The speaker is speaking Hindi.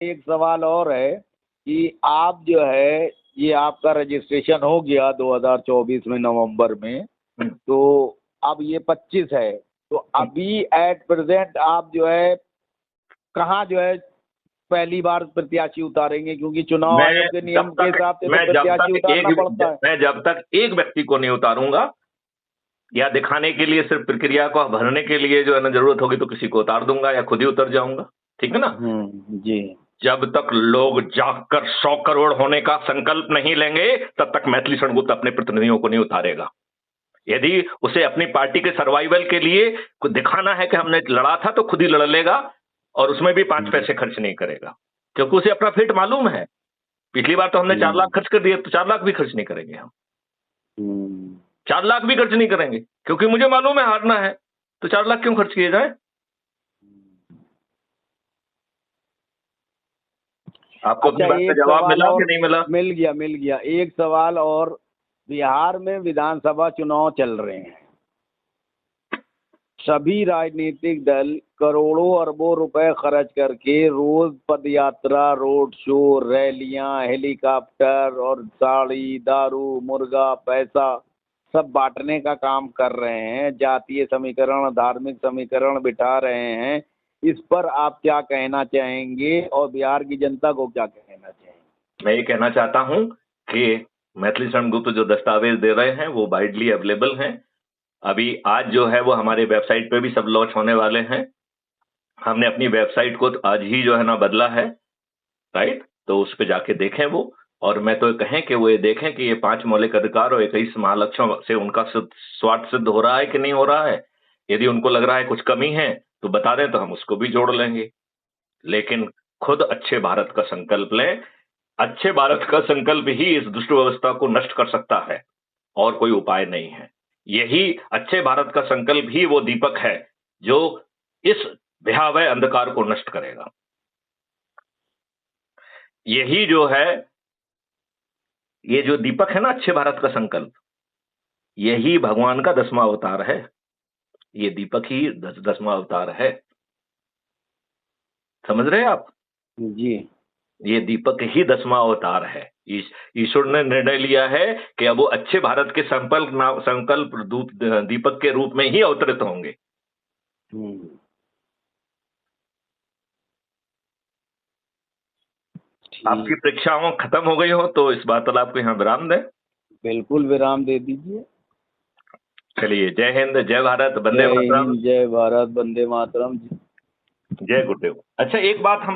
एक सवाल और है कि आप जो है, ये आपका रजिस्ट्रेशन हो गया 2024 में नवंबर में, तो अब ये 25 है, तो अभी एट प्रेजेंट आप जो है कहाँ जो है पहली बार प्रत्याशी उतारेंगे, क्योंकि चुनाव आयोग के नियम के हिसाब से तो प्रत्याशी उतारना पड़ता है। मैं जब तक एक व्यक्ति को नहीं उतारूंगा या दिखाने के लिए सिर्फ प्रक्रिया को भरने के लिए जो है ना जरूरत होगी तो किसी को उतार दूंगा या खुद ही उतर जाऊंगा, ठीक है ना। जी। जब तक लोग जागकर 100 करोड़ होने का संकल्प नहीं लेंगे तब तक मैथिली शरण गुप्त अपने प्रतिनिधियों को नहीं उतारेगा। यदि उसे अपनी पार्टी के सर्वाइवल के लिए कुछ दिखाना है कि हमने लड़ा था तो खुद ही लड़ लेगा और उसमें भी 5 पैसे खर्च नहीं करेगा, क्योंकि उसे अपना फिट मालूम है। पिछली बार तो हमने 4 लाख खर्च कर दिए, तो 4 लाख भी खर्च नहीं करेंगे हम। 4 लाख भी खर्च नहीं करेंगे, क्योंकि मुझे मालूम है हारना है, तो 4 लाख क्यों खर्च किए जाए। आपको अपनी बात का जवाब मिला कि नहीं मिला? मिल गया। एक सवाल और, बिहार में विधानसभा चुनाव चल रहे हैं, सभी राजनीतिक दल करोड़ों अरबों रुपए खर्च करके रोज पदयात्रा, रोड शो, रैलियां, हेलीकॉप्टर और साड़ी, दारू, मुर्गा, पैसा सब बांटने का काम कर रहे हैं, जातीय समीकरण, धार्मिक समीकरण बिठा रहे हैं। इस पर आप क्या कहना चाहेंगे और बिहार की जनता को क्या कहना चाहेंगे? मैं ये कहना चाहता हूं कि मैथिली शरण गुप्त जो दस्तावेज दे रहे हैं वो वाइडली अवेलेबल हैं। अभी आज जो है वो हमारे वेबसाइट पे भी सब लॉन्च होने वाले हैं। हमने अपनी वेबसाइट को आज ही जो है ना बदला है, राइट, तो उस पे जाके देखें वो। और मैं तो कहें कि वो ये देखें कि ये 5 मौलिक अधिकार और 21 महालक्ष्यों से उनका स्वार्थ सिद्ध हो रहा है कि नहीं हो रहा है। यदि उनको लग रहा है कुछ कमी है तो बता दें, तो हम उसको भी जोड़ लेंगे। लेकिन खुद अच्छे भारत का संकल्प लें। अच्छे भारत का संकल्प ही इस दुष्ट व्यवस्था को नष्ट कर सकता है, और कोई उपाय नहीं है। यही अच्छे भारत का संकल्प ही वो दीपक है जो इस भयावह अंधकार को नष्ट करेगा। यही जो है, ये जो दीपक है ना, अच्छे भारत का संकल्प, यही भगवान का 10वां अवतार है। ये दीपक ही 10वां अवतार है। समझ रहे हैं आप? जी। ये दीपक ही 10वां अवतार है। ईश्वर ने निर्णय लिया है कि अब वो अच्छे भारत के संकल्प दीपक के रूप में ही अवतरित होंगे। आपकी परीक्षाओं खत्म हो गई हो तो इस वार्तालाप को यहाँ विराम दें। बिल्कुल विराम दे दीजिए। चलिए, जय हिंद, जय भारत, वंदे मातरम। जय भारत, वंदे मातरम। जय गुरुदेव। अच्छा, एक बात हम